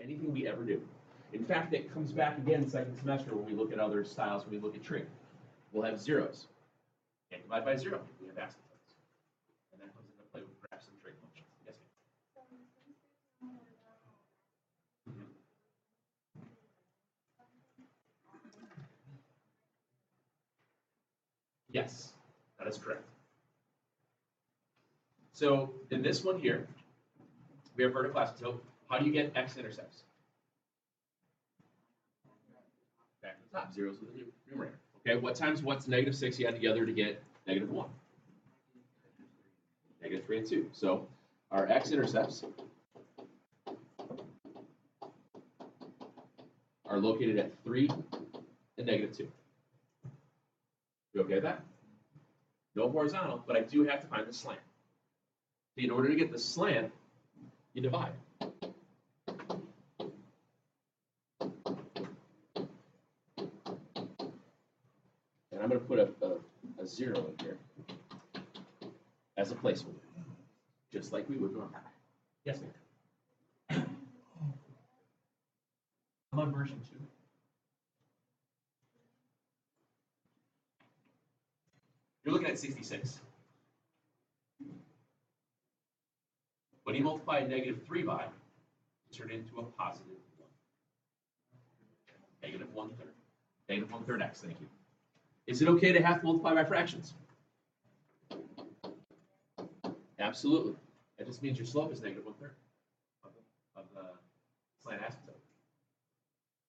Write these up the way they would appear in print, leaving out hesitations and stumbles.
anything we ever do. In fact, it comes back again second semester when we look at other styles, when we look at trig. We'll have zeros. Can't divide by 0. We have asymptotes. And that comes into play with graphs and trig functions. Yes, ma'am? Yes, that is correct. So in this one here, we have vertical asymptote. How do you get x-intercepts? Back to the top, zeros with the numerator. Okay, what times what's -6 you add together to get -1? -3 and 2. So our x-intercepts are located at 3 and -2. You okay with that? No horizontal, but I do have to find the slant. In order to get the slant, you divide. And I'm going to put a 0 in here as a placeholder, just like we would normally. Yes, ma'am. I'm on version 2. You're looking at 66. What do you multiply -3 by to turn it into a positive 1? -1/3. -1/3 x, thank you. Is it okay to have to multiply by fractions? Absolutely. That just means your slope is -1/3 of the slant asymptote.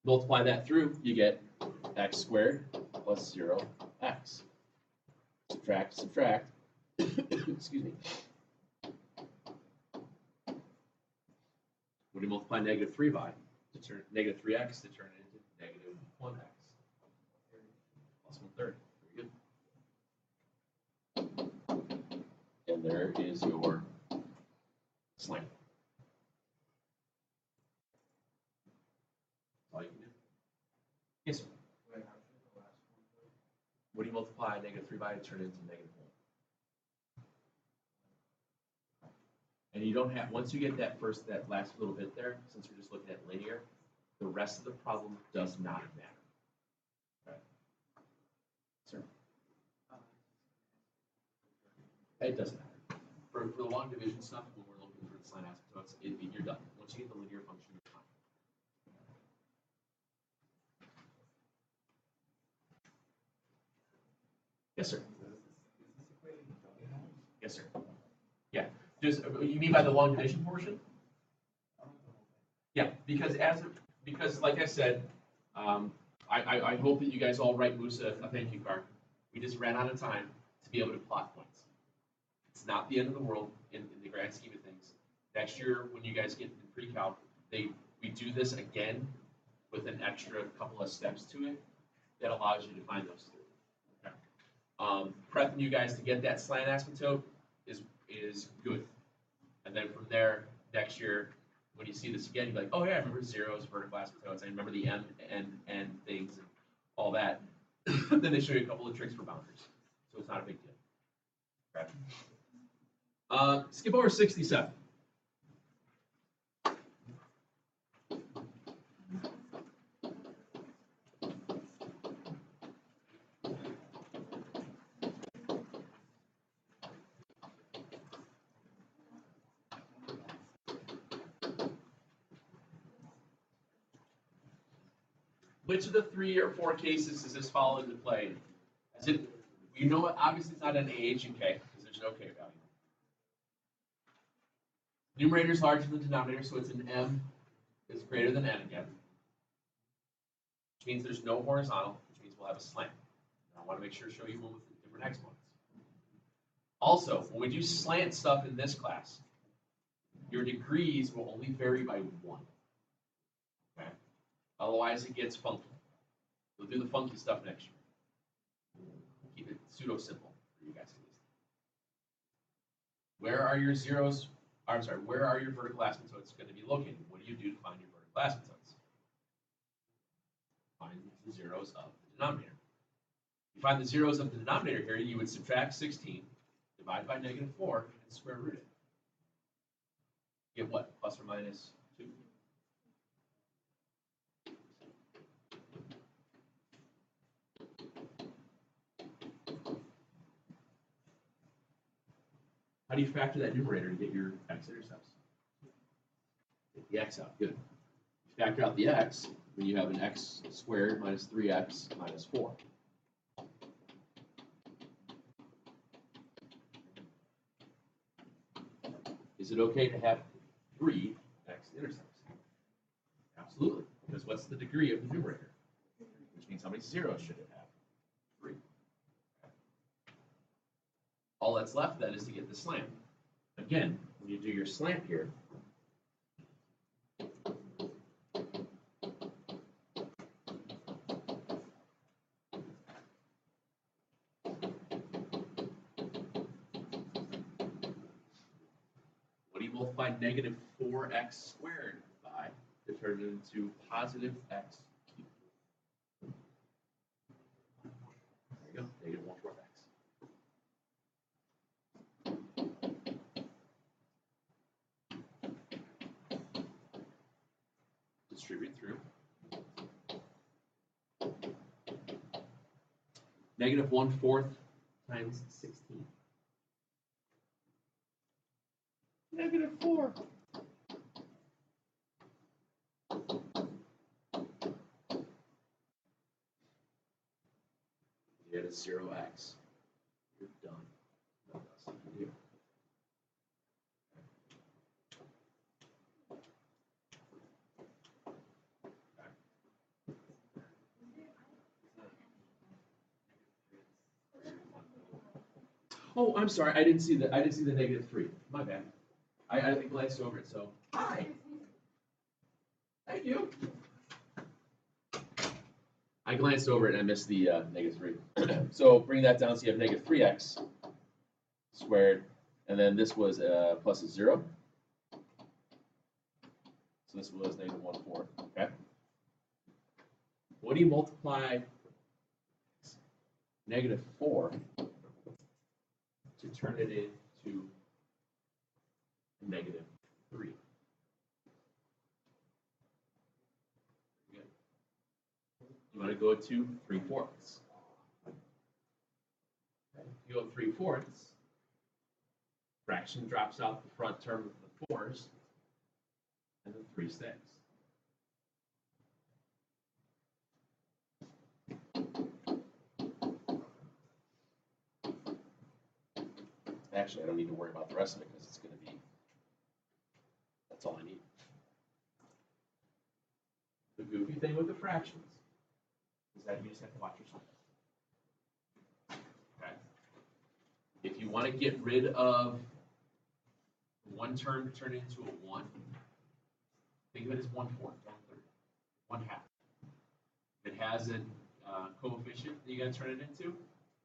Multiply that through, you get x squared plus 0x. Subtract, subtract. Excuse me. What do you multiply -3 by? To turn -3x to turn it into -1x. Plus 1/3. Very good. And there is your slant. That's all you can do. Yes, sir. What do you multiply -3 by to turn it into -1? And you don't have, once you get that last little bit there, since we're just looking at linear, the rest of the problem does not matter. Okay. Sir? It doesn't matter. For the long division stuff, when we're looking for the slant asymptotes, you're done. Once you get the linear function, you're fine. Yes, sir. Yes, sir. Yeah. Just you mean by the long division portion? Yeah, because like I said, I hope that you guys all write Musa a thank you card. We just ran out of time to be able to plot points. It's not the end of the world in the grand scheme of things. Next year, when you guys get in pre-calc, we do this again with an extra couple of steps to it that allows you to find those three. Okay. Prepping you guys to get that slant asymptote is good. And then from there, next year, when you see this again, you'll be like, oh yeah, I remember zeros, vertical asymptotes, I remember the M and N things and all that. Then they show you a couple of tricks for boundaries. So it's not a big deal. Okay. Skip over 67. Which of the 3 or 4 cases does this fall into play? Is it, you know what, obviously it's not an AH and K, because there's no K value. Numerator is larger than the denominator, so it's an M is greater than N again. Which means there's no horizontal, which means we'll have a slant. And I want to make sure to show you one with different exponents. Also, when we do slant stuff in this class, your degrees will only vary by 1. Okay? Otherwise, it gets funky. We'll do the funky stuff next year. Keep it pseudo simple for you guys at least. Where are your zeros? I'm sorry, where are your vertical asymptotes going to be located? What do you do to find your vertical asymptotes? Find the zeros of the denominator. You find the zeros of the denominator here, you would subtract 16, divide by -4, and square root it. Get what? Plus or minus 2? How do you factor that numerator to get your x-intercepts? Take the x out, good. You factor out the x, then you have an x squared minus 3x minus 4. Is it okay to have 3 x-intercepts? Absolutely, because what's the degree of the numerator? Which means how many zeros should it have? 3. All that's left then is to get the slant. Again, when you do your slant here, what do you multiply negative 4x squared by to turn it into positive x cubed? There you go, negative 1/4x. Distribute through. Negative 1/4 times 16. Negative 4. You get a 0x. You're done. Nothing else you can do. Oh, I'm sorry. I didn't see the negative 3. My bad. I glanced over it. So hi. Thank you. I glanced over it and I missed the negative 3. So bring that down so you have negative 3x squared, and then this was plus a 0. So this was negative 1/4. Okay. What do you multiply negative 4 to turn it into negative 3? Good. You want to go to 3/4. Okay. You go 3/4. Fraction drops out the front term of the 4's, and the 3 stays. Actually, I don't need to worry about the rest of it because it's going to be, that's all I need. The goofy thing with the fractions is that you just have to watch your sign. Okay? If you want to get rid of one term to turn it into a 1, think of it as 1/4, 1/3, 1/2. If it has a coefficient that you got to turn it into,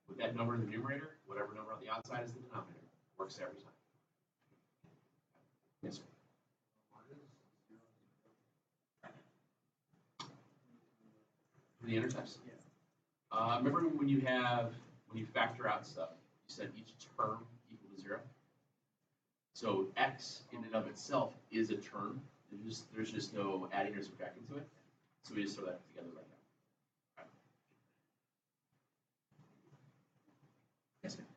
with that number in the numerator, whatever number on the outside is the denominator. Works every time. Yes, sir. For the intercepts? Yeah. Remember when you factor out stuff, you said each term equal to 0? So x in and of itself is a term. There's just no adding or subtracting to it. So we just throw that together right now. Yes, ma'am.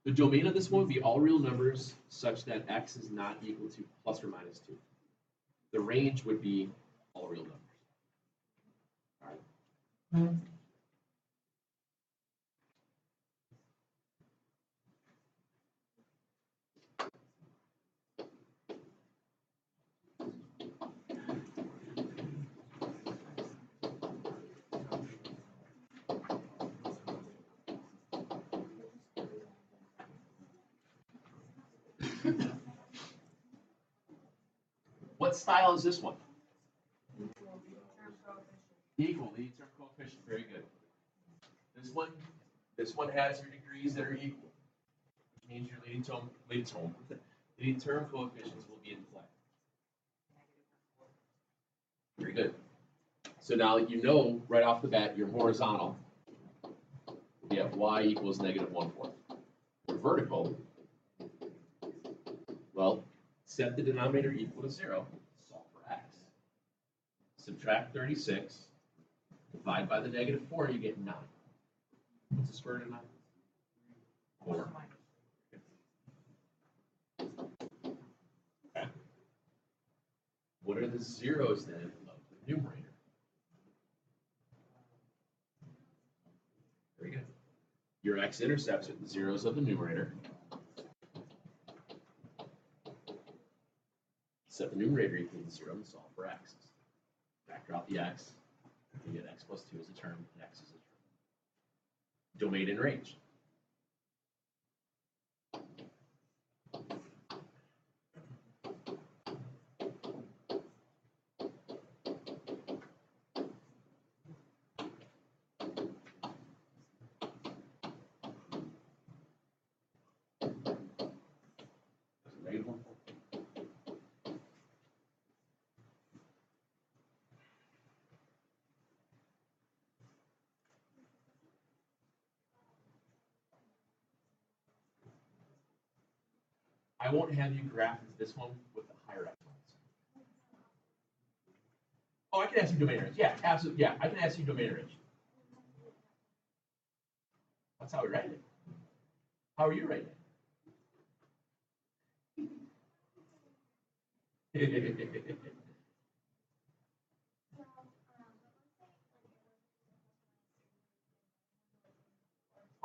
The domain of this one would be all real numbers such that x is not equal to plus or minus 2. The range would be all real numbers. All right. What style is this one? Equal, leading term coefficient, very good. This one has your degrees that are equal, which means your leading term coefficients will be in play. Very good. So now you know right off the bat your horizontal. We have y equals negative 1/4. Your vertical, well, set the denominator equal to 0, solve for x. Subtract 36, divide by the negative 4, you get 9. What's the square root of 9? 4. Okay. What are the zeros then of the numerator? Very good. Your x-intercepts are the zeros of the numerator. Set the numerator equal to 0 and solve for x. Factor out the x. You get x plus 2 as a term, and x is a term. Domain and range. Negative 1. I won't have you graph this one with the higher exponents. Oh, I can ask you domain range. Yeah, absolutely. Yeah, I can ask you domain range. That's how we write it. How are you writing it?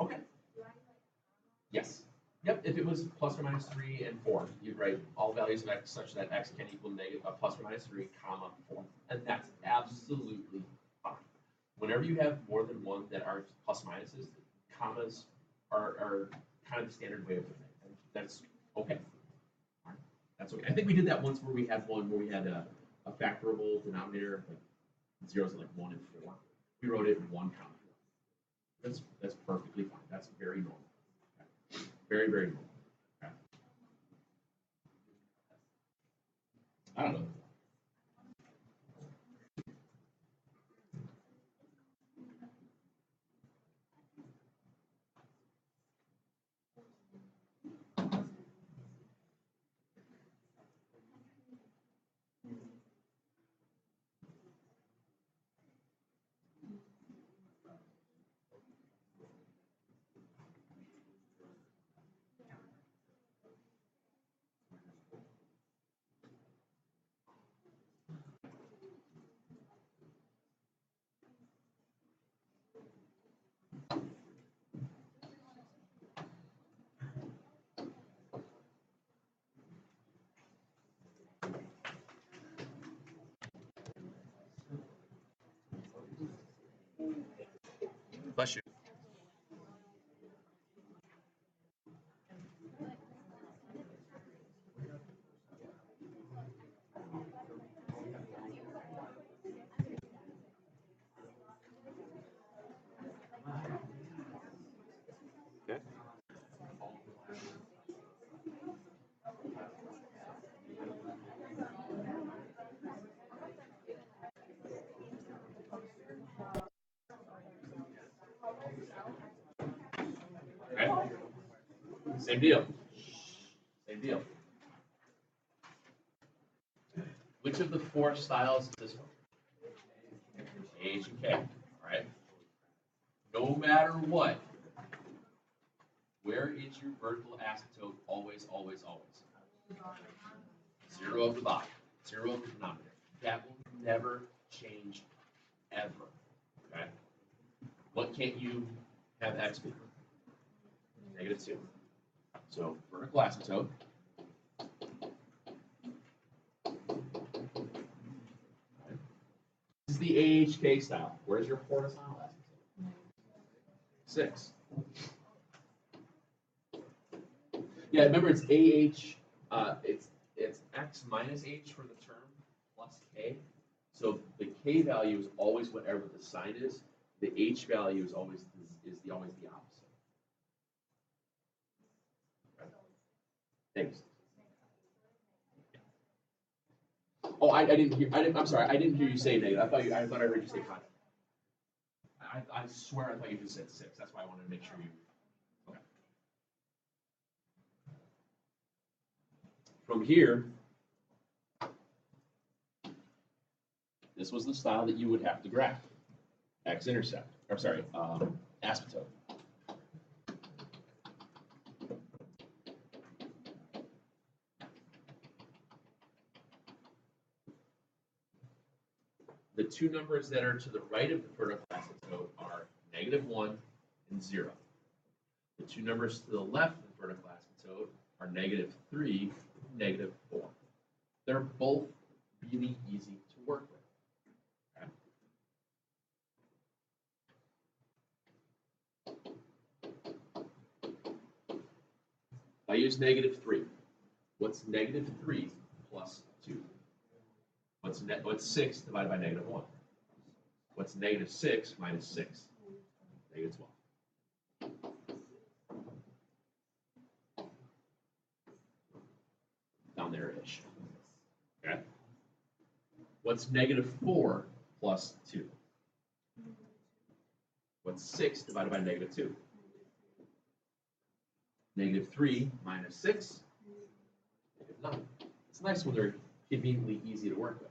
Okay. Yes. Yep, if it was plus or minus 3 and 4, you'd write all values of x such that x can equal negative plus or minus 3, comma 4. And that's absolutely fine. Whenever you have more than one that are plus minuses, commas are kind of the standard way of doing it. And that's okay. All right. That's okay. I think we did that once where we had one where we had a factorable denominator, like zeros at like 1 and 4. We wrote it in 1, comma 4. That's perfectly fine. That's very normal. Very, very normal. Okay. I don't know. Bless you. Okay. Okay. Same deal. Same deal. Which of the 4 styles is this one? H and K. All right. No matter what, where is your vertical asymptote always, always, always? 0 of the bottom, 0 of the denominator. That will never change ever. Okay. What can't you have x be? Negative 2. So vertical asymptote. This is the AHK style. Where's your horizontal asymptote? 6. Yeah, remember it's it's x minus h for the term plus k. So the k value is always whatever the sign is. The h value is always always the opposite. Thanks. Oh, I'm sorry. I didn't hear you say negative. I thought I heard you say constant. I swear I thought you just said 6. That's why I wanted to make sure you. Okay. From here, this was the style that you would have to graph. X-intercept. Or sorry, asymptote. The two numbers that are to the right of the vertical asymptote are -1 and 0. The two numbers to the left of the vertical asymptote are -3 and -4. They're both really easy to work with. Okay? I use -3. What's -3 plus 2? What's 6 divided by -1? What's -6 minus 6? -12. Down there-ish. Okay. What's -4 plus 2? What's 6 divided by -2? -3 minus 6? -9. It's nice when they're conveniently easy to work with.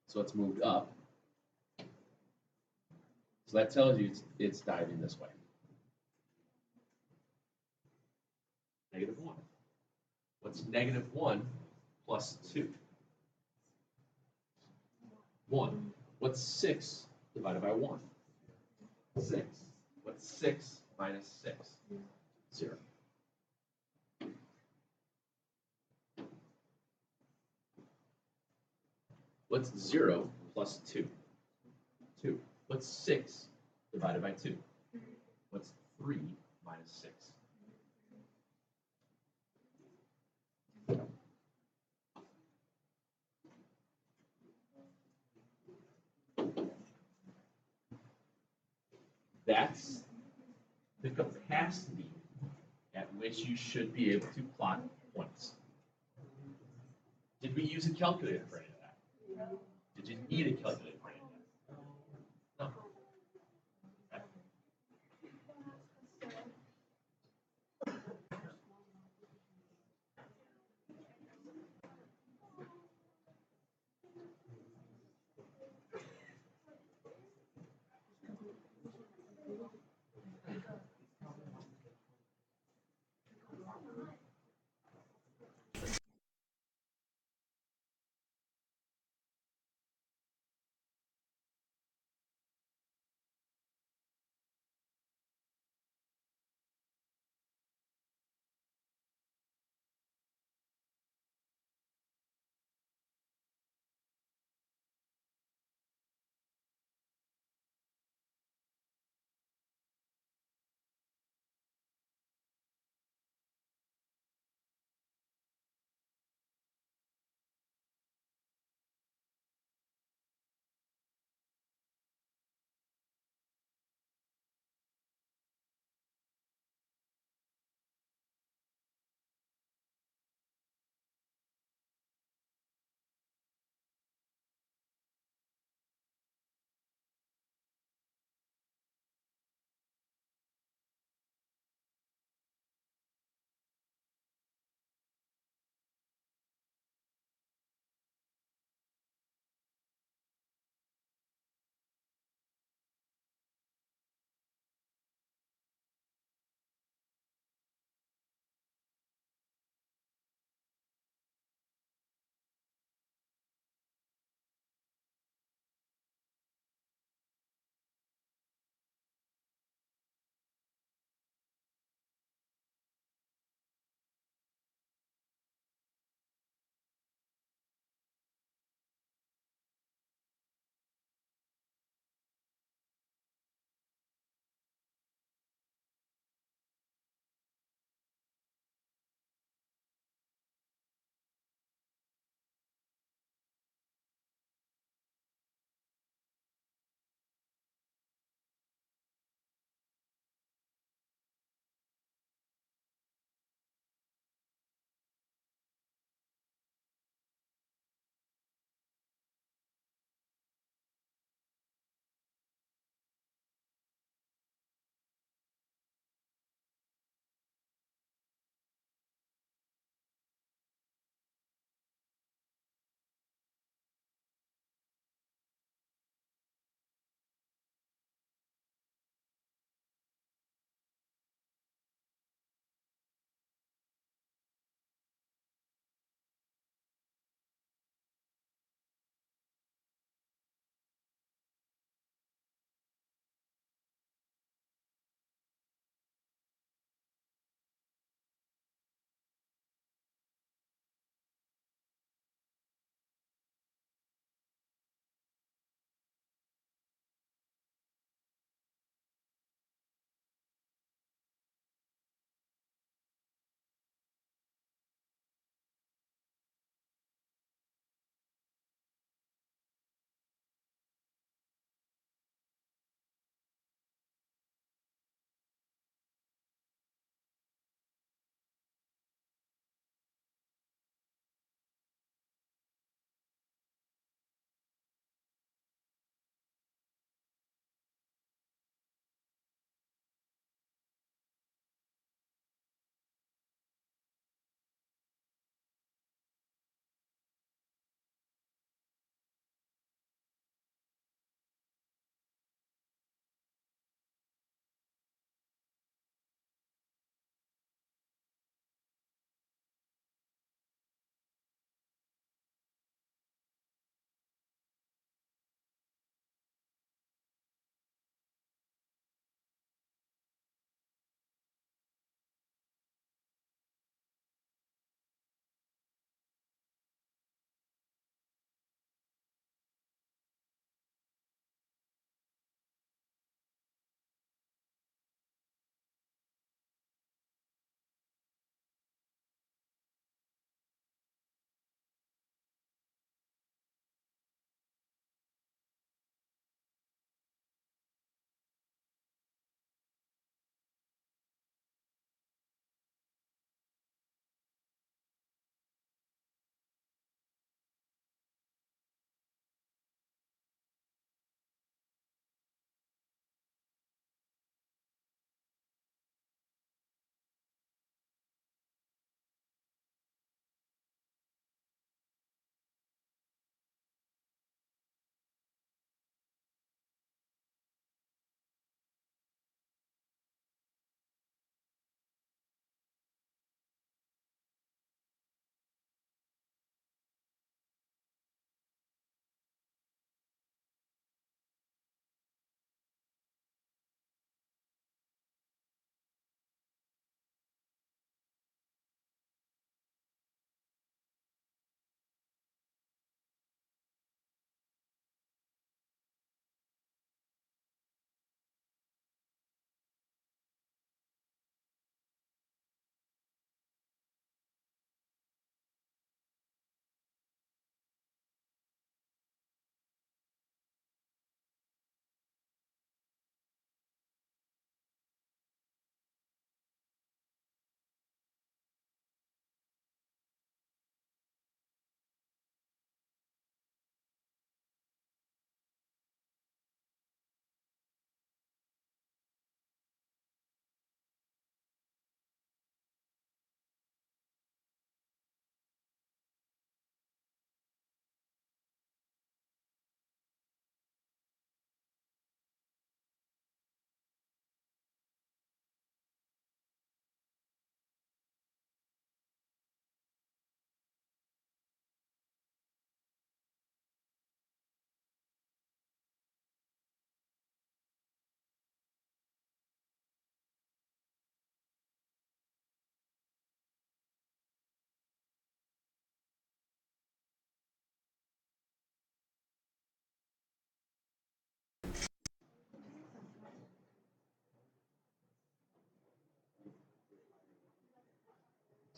So it's moved up. So that tells you it's diving this way. -1. What's -1 plus 2? 1. What's 6 divided by 1? 6. What's 6 minus 6? 0. What's 0 plus 2? 2. What's 6 divided by 2? What's 3 minus 6? That's the capacity at which you should be able to plot points. Did we use a calculator for any of that? Did you need a calculator for any of that?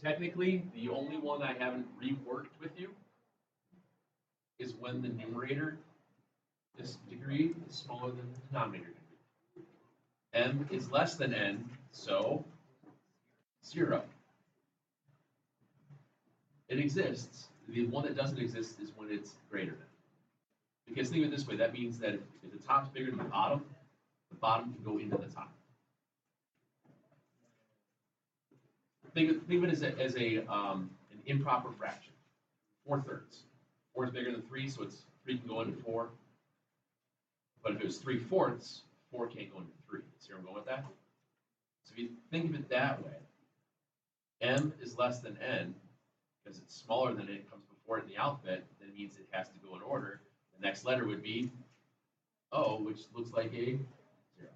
Technically, the only one I haven't reworked with you is when the numerator, this degree, is smaller than the denominator degree. M is less than n, so 0. It exists. The one that doesn't exist is when it's greater than. Because think of it this way, that means that if the top's bigger than the bottom can go into the top. Think of it as an improper fraction. 4/3. 4 is bigger than 3, so 3 can go into 4. But if it was 3/4, 4 can't go into 3. See where I'm going with that? So if you think of it that way, m is less than n, because it's smaller than it comes before it in the alphabet, then it means it has to go in order. The next letter would be O, which looks like a 0.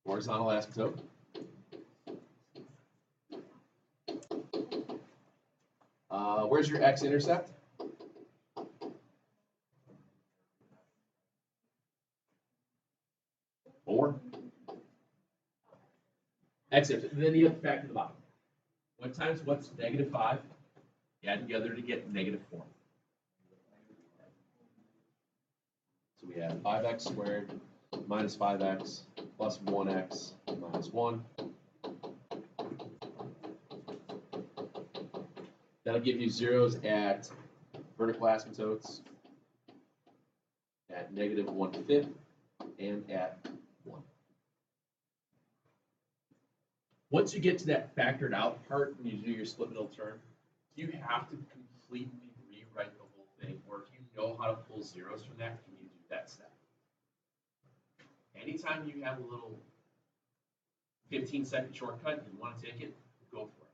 Horizontal asymptote. Where's your x-intercept? X-intercept. Then you have to factor the bottom. What times what's -5? You add together to get -4. So we have 5x squared minus 5x plus 1x minus 1. That'll give you zeros at vertical asymptotes, at -1/5, and at 1. Once you get to that factored out part, when you do your split middle term, you have to completely rewrite the whole thing, or if you know how to pull zeros from that, can you do that step? Anytime you have a little 15-second shortcut and you want to take it, go for it.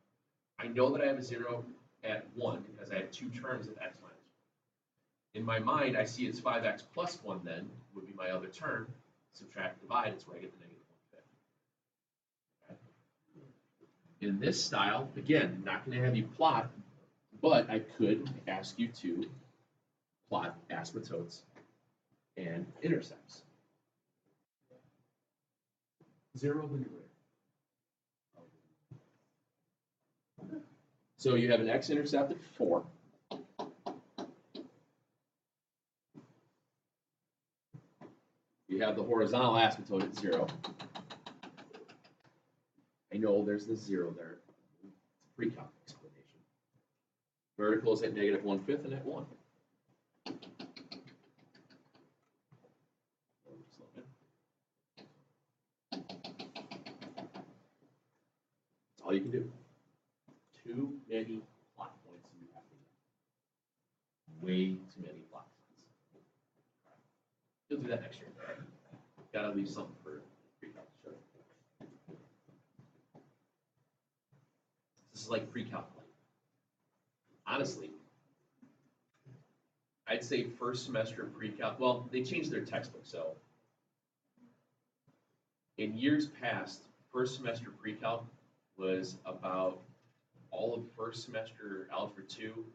I know that I have a 0 at 1 because I have 2 terms of x minus 1. In my mind, I see it's 5x plus 1 then, would be my other term. Subtract, divide, it's where I get the -1/5. Okay. In this style, again, not going to have you plot, but I could ask you to plot asymptotes and intercepts. 0 the numerator. So you have an x-intercept at 4. You have the horizontal asymptote at 0. I know there's the 0 there. It's a pre-calc explanation. Vertical is at -1/5 and at 1. That's all you can do. Too many plot points you have to get. Way too many plot points. You'll do that next year. Gotta leave something for pre-calc to show you. This is like pre-calc. Honestly, I'd say first semester of pre-calc, well, they changed their textbook, so in years past, first semester pre-calc was about all of first semester algebra 2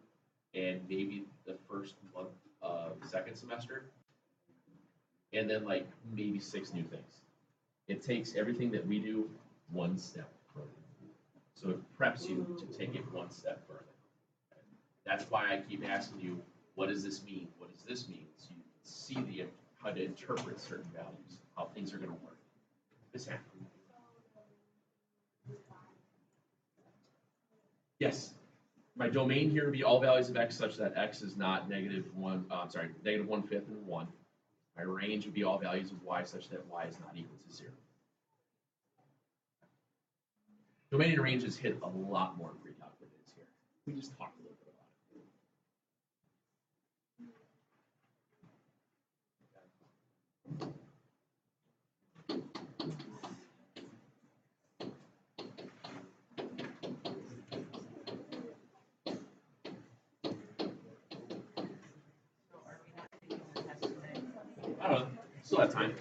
and maybe the first month of second semester, and then like maybe 6 new things. It takes everything that we do one step further. So it preps you to take it one step further. That's why I keep asking you, what does this mean? What does this mean? So you can see how to interpret certain values, how things are going to work. This happened. Yes. My domain here would be all values of x such that x is not -1/5 and 1. My range would be all values of y such that y is not equal to 0. Domain and ranges hit a lot more pre-calc than it is here. We just talked a little bit about it. I don't know. Still have time.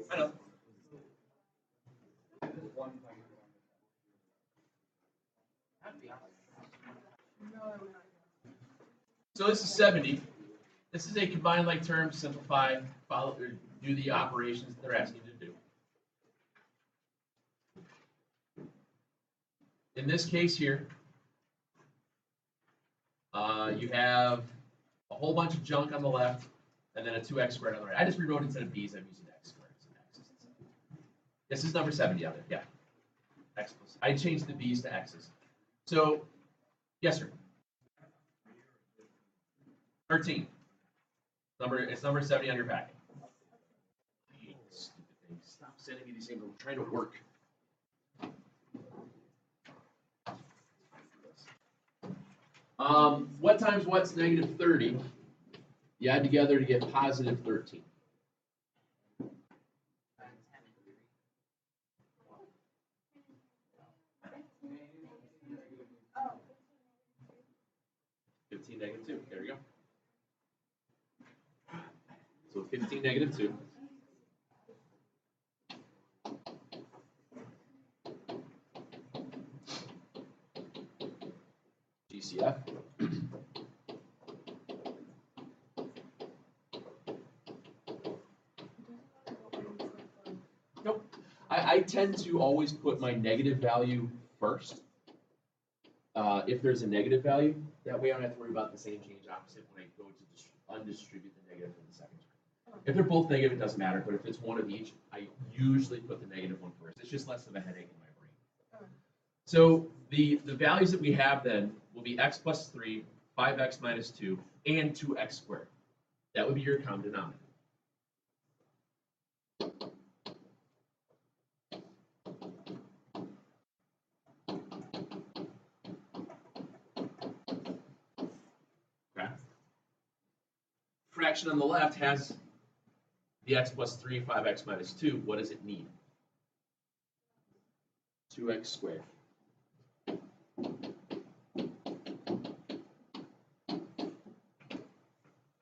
I know. So this is 70. This is a combined like term, simplify, follow, or do the operations that they're asking you to do. In this case here, you have a whole bunch of junk on the left, and then a 2x squared on the right. I just rewrote instead of b's, I'm using x squared. This is number 70 on it, yeah. X plus. I changed the b's to x's. So, yes, sir. 13. It's number 70 on your packet. I hate this stupid thing. Stop sending me these things. I'm trying to work. What times what's negative 30? You add together to get positive 13. -2. There we go. So 15 -2. GCF. Nope. I tend to always put my negative value first. If there's a negative value, that way I don't have to worry about the same change opposite when I go to undistribute the negative in the second term. If they're both negative, it doesn't matter, but if it's one of each, I usually put the negative one first. It's just less of a headache in my brain. So the values that we have then will be x plus 3, 5x minus 2, and 2x squared. That would be your common denominator. Okay. Fraction on the left has the x plus 3, 5x minus 2. What does it need? 2x squared.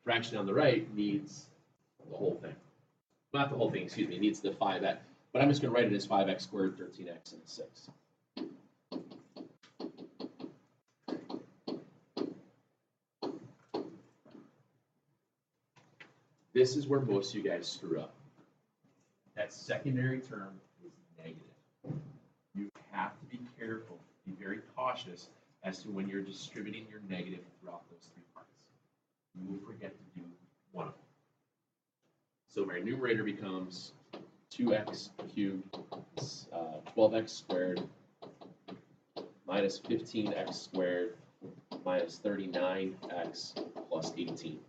Fraction on the right needs the whole thing. Not the whole thing, excuse me, it needs the 5x. But I'm just going to write it as 5x squared, 13x, and 6. This is where most of you guys screw up. That secondary term is negative. You have to be careful, be very cautious as to when you're distributing your negative throughout those three parts. You will forget to do one of them. So my numerator becomes 2x cubed, 12x squared, minus 15x squared, minus 39x plus 18.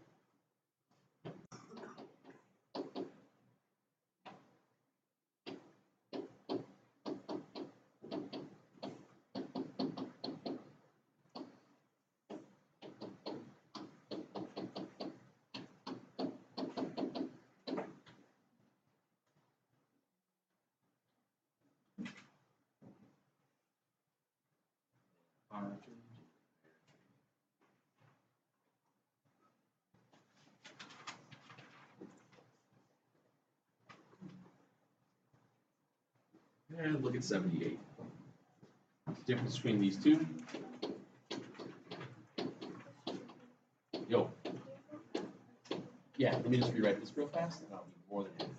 And look at 78. Difference between these two. Yo. Yeah, let me just rewrite this real fast and I'll be more than happy.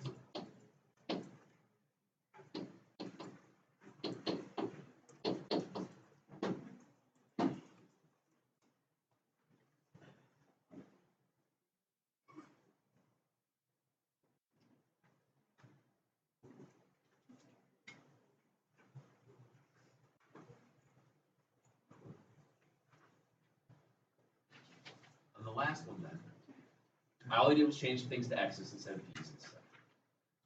On the last one then, all I did was change things to x's instead of p's and stuff.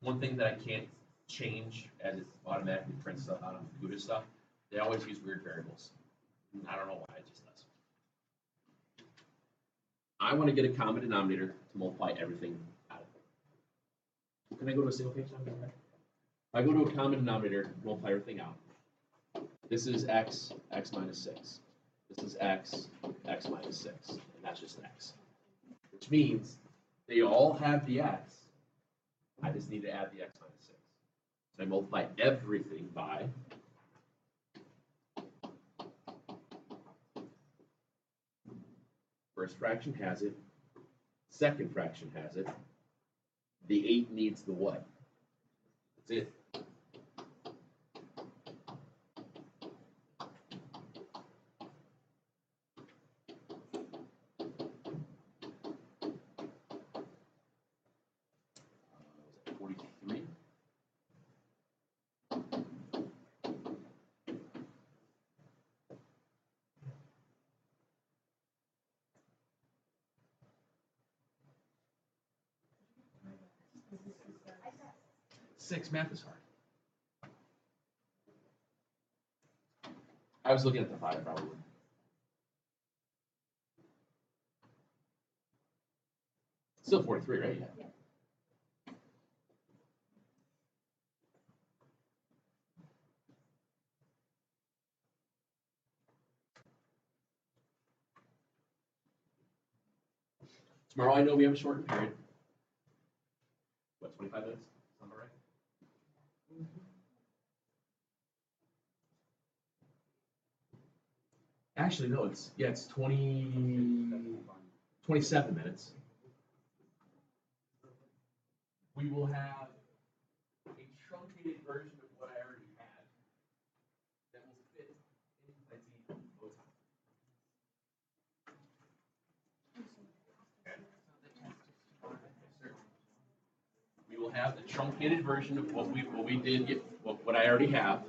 One thing that I can't change as it automatically prints stuff out on the Buddha stuff, they always use weird variables. I don't know why, it just does. I want to get a common denominator to multiply everything out. Can I go to a single page now? If I go to a common denominator, multiply everything out. This is x, x minus 6. This is x, x minus 6. And that's just x. Which means they all have the x. I just need to add the x minus 6. So I multiply everything by first fraction has it, second fraction has it, The 8 needs the what? That's it. Was it 43? Six, math is hard. I was looking at the 5 probably. Still 43, right? Yeah. Tomorrow I know we have a shortened period. What, 25 minutes? Sound all right? Actually, no, it's 27 minutes. We will have a truncated version of what I already had that will fit inside the bow tie. We will have the truncated version of what we did, what I already have.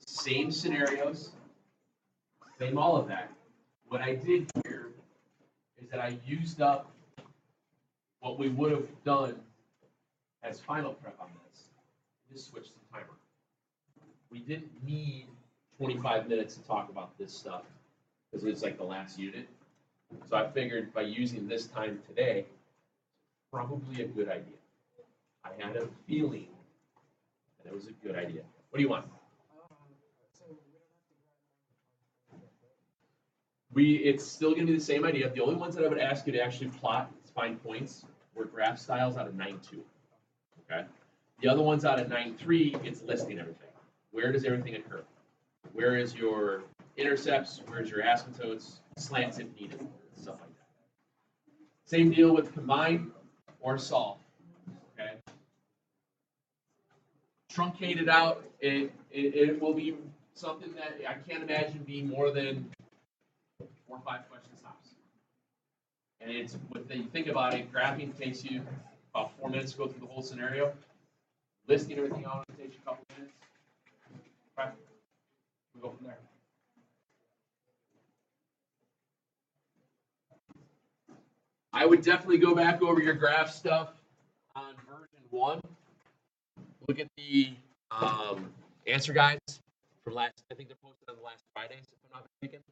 Same scenarios, same all of that. What I did here is that I used up what we would have done as final prep on this. Just switched the timer. We didn't need 25 minutes to talk about this stuff because it's like the last unit. So I figured by using this time today, probably a good idea. I had a feeling that it was a good idea. What do you want? It's still going to be the same idea. The only ones that I would ask you to actually plot, find points, were graph styles out of 9.2. Okay. The other ones out of 9.3, it's listing everything. Where does everything occur? Where is your intercepts? Where's your asymptotes? Slants if needed, stuff like that. Same deal with combine or solve. Okay. Truncated out, it will be something that I can't imagine being more than 4 or 5 questions tops. And it's when you think about it, graphing takes you about 4 minutes to go through the whole scenario. Listing everything out takes you a couple minutes. Okay. We go from there. I would definitely go back over your graph stuff on version 1. Look at the answer guides from last. I think they're posted on the last Fridays, if I'm not mistaken.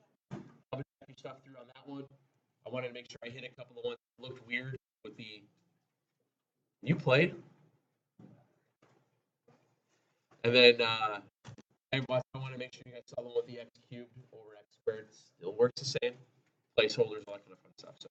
I'll be checking stuff through on that one. I wanted to make sure I hit a couple of ones that looked weird with the. You played, and then I want to make sure you guys saw the one with the x cubed over x squared. Still works the same. Placeholders, all that kind of fun stuff. So.